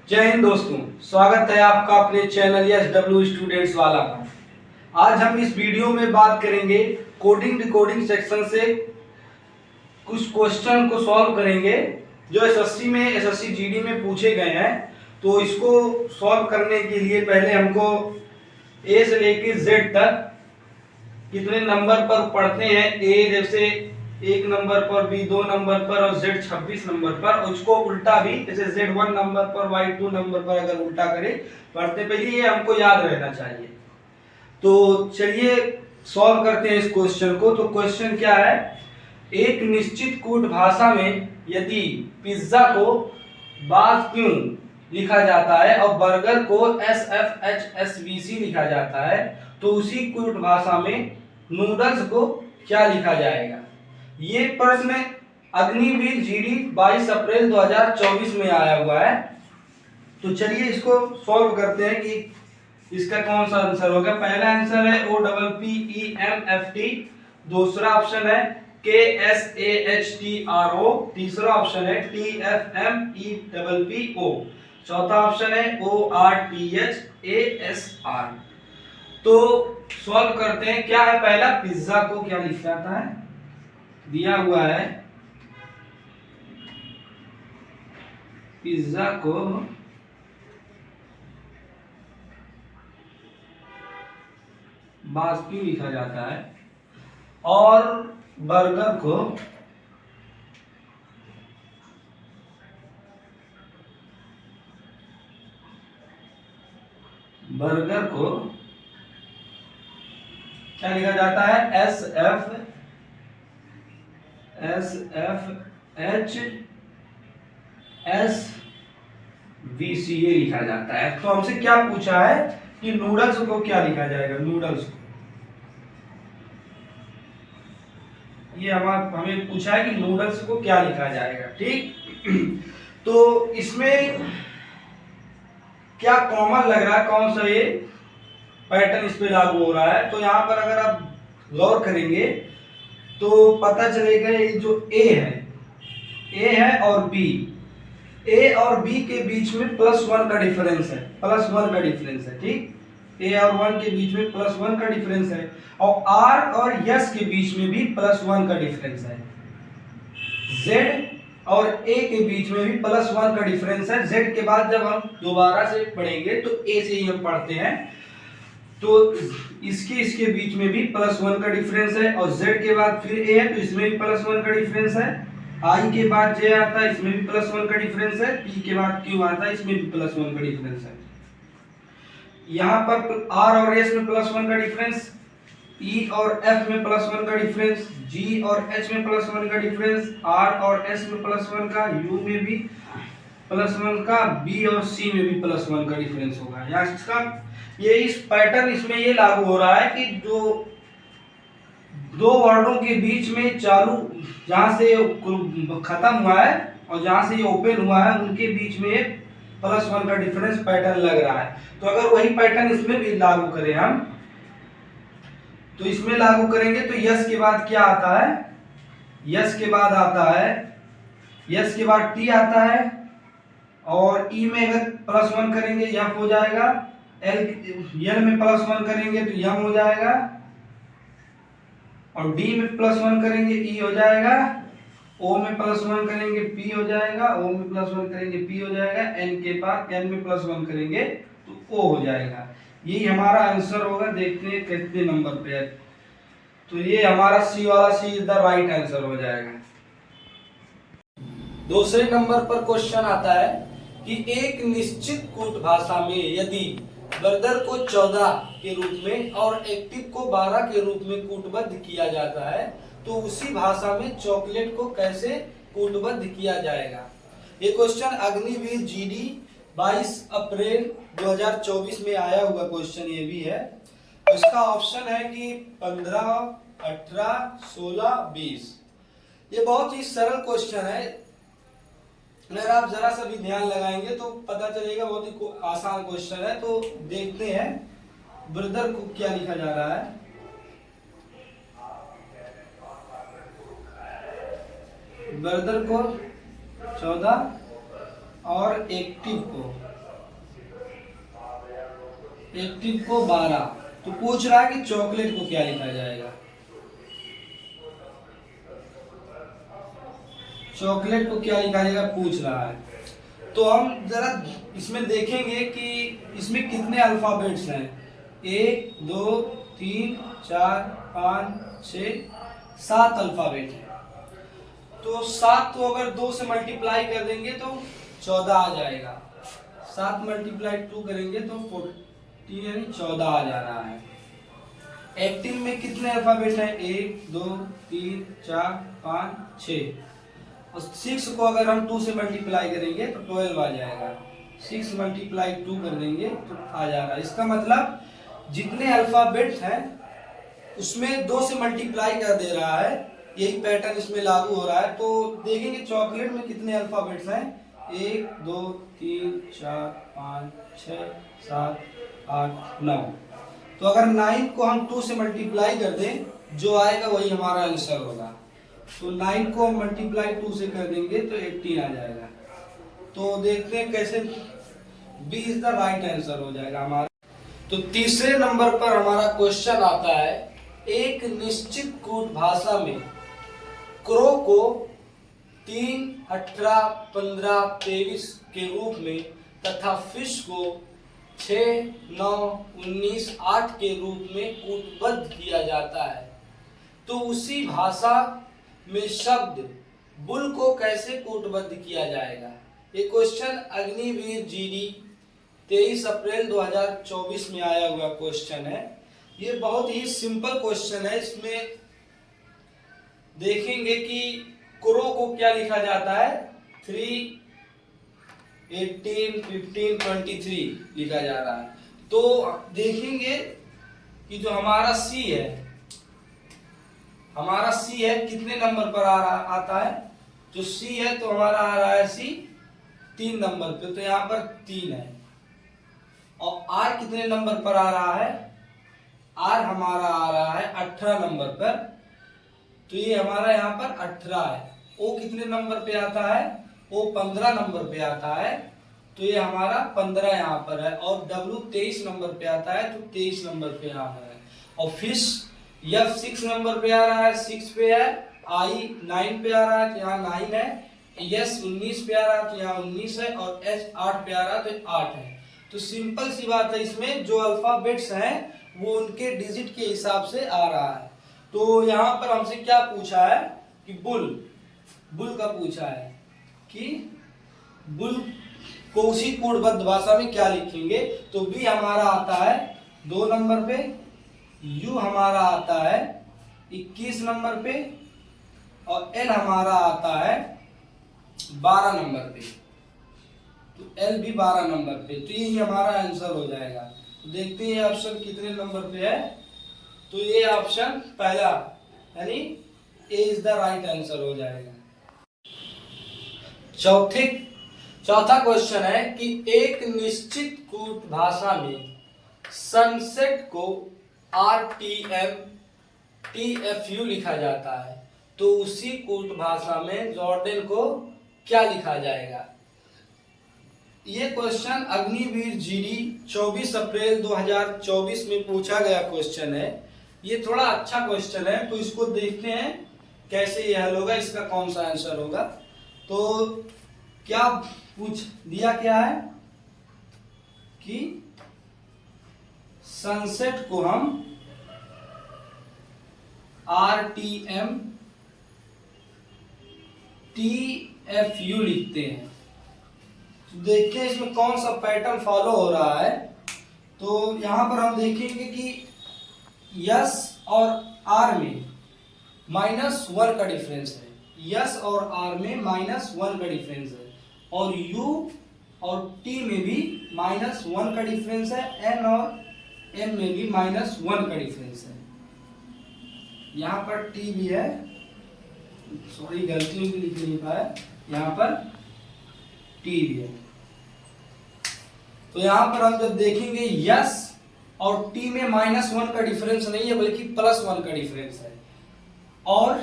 जय हिंद दोस्तों, स्वागत है आपका अपने चैनल SW स्टूडेंट्स वाला पर। आज हम इस वीडियो में बात करेंगे कोडिंग डिकोडिंग सेक्शन से कुछ क्वेश्चन को सॉल्व करेंगे जो एसएससी में एसएससी जीडी में पूछे गए हैं। तो इसको सॉल्व करने के लिए पहले हमको ए से लेके जेड तक कितने नंबर पर पढ़ते हैं, ए जैसे 1 नंबर पर, बी 2 नंबर पर और जेड 26 नंबर पर, और उसको उल्टा भी जैसे जेड 1 नंबर पर, वाई 2 नंबर पर अगर उल्टा करें पढ़ते पहले ये हमको याद रहना चाहिए। तो चलिए सॉल्व करते हैं इस क्वेश्चन को। तो क्वेश्चन क्या है, एक निश्चित कोड भाषा में यदि पिज्जा को बास क्यों लिखा जाता है और बर्गर को SFHSBC लिखा जाता है, तो उसी कोड भाषा में नूडल्स को क्या लिखा जाएगा। ये प्रश्न अग्निवीर जीडी 22 अप्रैल 2024 में आया हुआ है। तो चलिए इसको सॉल्व करते हैं कि इसका कौन सा आंसर होगा। पहला आंसर है OPPEMFT, दूसरा ऑप्शन है KSAHTRO, तीसरा ऑप्शन है TFMEPPO, चौथा ऑप्शन है ORTHASR। तो सॉल्व करते हैं। क्या है पहला, पिज्जा को क्या लिखा जाता है, दिया हुआ है पिज्जा को बास क्यों लिखा जाता है और बर्गर को क्या लिखा जाता है, SFHSBC ये लिखा जाता है। तो हमसे क्या पूछा है कि नूडल्स को क्या लिखा जाएगा, नूडल्स को ये हमें पूछा है कि नूडल्स को क्या लिखा जाएगा। ठीक तो इसमें क्या कॉमन लग रहा है, कौन सा ये पैटर्न इस पे लागू हो रहा है। तो यहाँ पर अगर आप गौर करेंगे तो पता चलेगा ये जो ए है और बी, ए और बी के बीच में +1 का डिफरेंस है, +1 का डिफरेंस है। ठीक, ए और 1 के बीच में +1 का डिफरेंस है, और आर और यस के बीच में भी +1 का डिफरेंस है। जेड और ए के बीच में भी +1 का डिफरेंस है। जेड के बाद जब हम दोबारा से पढ़ेंगे तो ए से ही हम पढ़ते हैं। तो इसके बीच में भी +1 का डिफरेंस है, और जेड के बाद फिर ए है तो इसमें भी +1 का डिफरेंस है। आई के बाद जे आता है, इसमें भी +1 का डिफरेंस है। पी के बाद क्यू आता है, इसमें भी +1 का डिफरेंस है। यहाँ पर आर और एस में +1 का डिफरेंस, ई और एफ में +1 का डिफरेंस, जी और एच में +1 का डिफरेंस, आर और एस में +1 का, यू में भी +1 का, बी और सी में भी +1 का डिफरेंस होगा। यहाँ इसका ये इस पैटर्न इसमें ये लागू हो रहा है कि जो दो वर्डों के बीच में चालू जहां से खत्म हुआ है और जहां से ये ओपन हुआ है उनके बीच में +1 का डिफरेंस पैटर्न लग रहा है। तो अगर वही पैटर्न इसमें भी लागू करें हम, तो इसमें लागू करेंगे तो यस के बाद क्या आता है, यस के बाद आता है, यस के बाद टी आता है, और ई में अगर +1 करेंगे एफ हो जाएगा, एल में +1 करेंगे तो यम हो जाएगा, और डी में +1 करेंगे ई हो जाएगा, ओ में +1 करेंगे पी हो जाएगा, ओ में +1 करेंगे पी हो जाएगा, एन के बाद एन में +1 करेंगे तो ओ हो जाएगा। यही हमारा आंसर होगा। देखते हैं कितने नंबर पे है। तो ये हमारा सी वाला, सी इज द राइट आंसर हो जाएगा। दूसरे नंबर पर क्वेश्चन आता है कि एक निश्चित कूट भाषा में यदि बर्गर को 14 के रूप में और एक्टिव को 12 के रूप में कूटबद्ध किया जाता है, तो उसी भाषा में चॉकलेट को कैसे कूटबद्ध किया जाएगा। ये क्वेश्चन अग्निवीर जीडी 22 अप्रैल 2024 में आया हुआ क्वेश्चन ये भी है। इसका ऑप्शन है कि 15, 18, 16, 20। ये बहुत ही सरल क्वेश्चन है, अगर आप जरा सा भी ध्यान लगाएंगे तो पता चलेगा बहुत ही आसान क्वेश्चन है। तो देखते हैं ब्रदर को क्या लिखा जा रहा है। ब्रदर को 14 और एक्टिव को एक्टिव को 12। तो पूछ रहा है कि चॉकलेट को क्या लिखा जाएगा। चॉकलेट को क्या लिखा जाएगा पूछ रहा है। तो हम जरा इसमें देखेंगे कि इसमें कितने अल्फाबेट्स हैं। 1 2 3 4 5 6 7 अल्फाबेट है। तो 7 को अगर 2 से मल्टीप्लाई कर देंगे तो 14 आ जाएगा। 7 मल्टीप्लाई 2 करेंगे तो 14 यानी 14 आ जा रहा है। एक्टिव में कितने अल्फाबेट हैं? 1 2 3 4 5 6। और 6 को अगर हम 2 से मल्टीप्लाई करेंगे तो 12 आ जाएगा। 6 मल्टीप्लाई 2 कर देंगे तो आ जा रहा है। इसका मतलब जितने अल्फाबेट्स हैं उसमें 2 से मल्टीप्लाई कर दे रहा है। यही पैटर्न इसमें लागू हो रहा है। तो देखेंगे चॉकलेट में कितने अल्फाबेट्स हैं। 1 2 3 4 5 6 7 8 9। तो अगर 9 को हम 2 से मल्टीप्लाई कर दें जो आएगा वही हमारा आंसर होगा। तो 9 को मल्टीप्लाई 2 से कर देंगे तो 18 आ जाएगा। तो देखते हैं कैसे B is the right answer हो जाएगा हमारा। तो तीसरे नंबर पर हमारा क्वेश्चन आता है, एक निश्चित कूट भाषा में क्रो को 3 18 15 23 के रूप में तथा फिश को 6 9 19 8 के रूप में कूटबद्ध किया जाता है। तो उसी भाषा में शब्द बुल को कैसे कूटबद्ध किया जाएगा। ये क्वेश्चन अग्निवीर जीडी 23 अप्रैल 2024 में आया हुआ क्वेश्चन है। ये बहुत ही सिंपल क्वेश्चन है। इसमें देखेंगे कि क्रो को क्या लिखा जाता है। 3 18 15 23 लिखा जा रहा है। तो देखेंगे कि जो हमारा सी है, हमारा सी है कितने नंबर पर आता है। जो सी है तो हमारा आ रहा है सी 3 नंबर पे, तो यहाँ पर 3 है। और आर कितने नंबर पर आ रहा है। आर हमारा आ रहा है 18 नंबर पर, तो ये हमारा यहाँ पर 18 है। ओ कितने नंबर पे आता है। ओ 15 नंबर पे आता है, तो ये हमारा 15 यहाँ पर है। और डब्ल्यू 23 नंबर पे आता है, तो 23 नंबर पे यहाँ पर है। और फिश यह 6 नंबर पे आ रहा है, 6 पे है। आई 9 पे आ रहा है, तो यहाँ 9 है। यस 19 पे आ रहा है, तो यहाँ 19 है। और एच 8 पे आ रहा है, तो 8 है। तो सिंपल सी बात है, इसमें जो अल्फाबेट्स हैं वो उनके डिजिट के हिसाब से आ रहा है। तो यहाँ पर हमसे क्या पूछा है कि बुल का पूछा है कि बुल को उसी कूटबद्ध भाषा में क्या लिखेंगे। तो बी हमारा आता है 2 नंबर पे, यू हमारा आता है 21 नंबर पे, और एल हमारा आता है 12 नंबर पे। तो एल भी 12 नंबर पे। तो यही हमारा आंसर हो जाएगा। तो देखते हैं ऑप्शन कितने नंबर पे है। तो ये ऑप्शन पहला यानी ए इज द राइट आंसर हो जाएगा। चौथा क्वेश्चन है कि एक निश्चित कूट भाषा में सनसेट को RTM TFU लिखा जाता है। तो उसी कूट भाषा में जॉर्डन को क्या लिखा जाएगा। ये क्वेश्चन अग्निवीर जीडी 24 अप्रैल 2024 में पूछा गया क्वेश्चन है। ये थोड़ा अच्छा क्वेश्चन है, तो इसको देखते हैं कैसे ये हल होगा, इसका कौन सा आंसर होगा। तो क्या पूछ दिया क्या है कि सनसेट को हम RTM TFU लिखते हैं। तो देखते हैं इसमें कौन सा पैटर्न फॉलो हो रहा है। तो यहां पर हम देखेंगे कि यस और आर में -1 का डिफरेंस है। यस और आर में -1 का डिफरेंस है। और यू और टी में भी -1 का डिफरेंस है। एन और एम में भी -1 का डिफरेंस है। यहाँ पर टी भी है, सॉरी गलती भी लिख नहीं पाया, यहाँ पर टी भी है। तो यहाँ पर हम जब देखेंगे यस और टी में -1 का डिफरेंस नहीं है बल्कि +1 का डिफरेंस है। और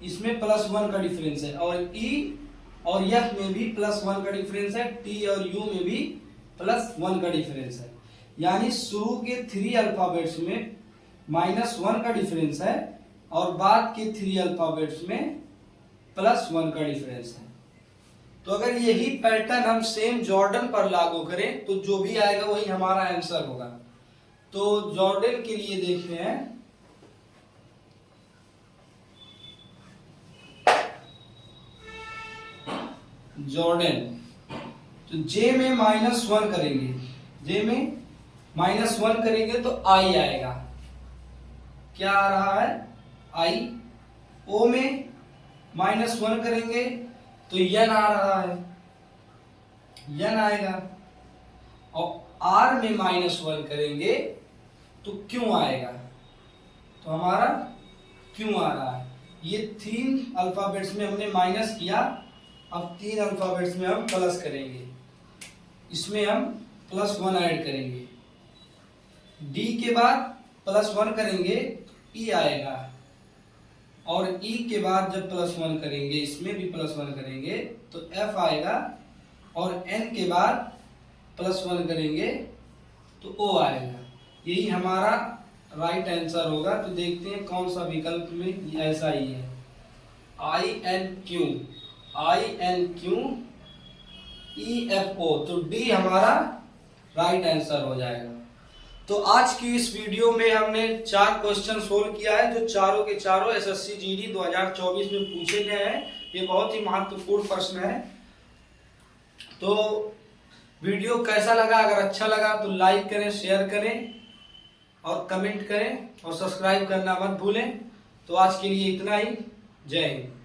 इसमें +1 का डिफरेंस है। और ई और एफ में भी +1 का डिफरेंस है। टी और यू में भी +1 का डिफरेंस है। यानी शुरू के 3 अल्फाबेट्स में -1 का डिफरेंस है और बाद के 3 अल्फाबेट्स में +1 का डिफरेंस है। तो अगर यही पैटर्न हम सेम जॉर्डन पर लागू करें तो जो भी आएगा वही हमारा आंसर होगा। तो जॉर्डन के लिए देखते हैं, जॉर्डन, तो जे में -1 करेंगे, जे में -1 करेंगे तो आई आएगा, क्या आ रहा है, आई। ओ में -1 करेंगे तो यन आ रहा है, यन आएगा। और आर में -1 करेंगे तो क्यों आएगा, तो हमारा क्यों आ रहा है। ये 3 अल्फाबेट्स में हमने माइनस किया, अब 3 अल्फाबेट्स में हम प्लस करेंगे, इसमें हम +1 ऐड करेंगे। डी के बाद +1 करेंगे ई आएगा, और ई के बाद जब +1 करेंगे इसमें भी +1 करेंगे तो एफ आएगा, और एन के बाद +1 करेंगे तो ओ आएगा। यही हमारा राइट आंसर होगा। तो देखते हैं कौन सा विकल्प में ऐसा ही है, INQ EFO, तो डी हमारा राइट आंसर हो जाएगा। तो आज की इस वीडियो में हमने 4 क्वेश्चन सोल्व किया है, जो चारों के चारों SSC GD 2024 में पूछे गए हैं। ये बहुत ही महत्वपूर्ण प्रश्न है। तो वीडियो कैसा लगा, अगर अच्छा लगा तो लाइक करें, शेयर करें और कमेंट करें, और सब्सक्राइब करना मत भूलें। तो आज के लिए इतना ही। जय हिंद।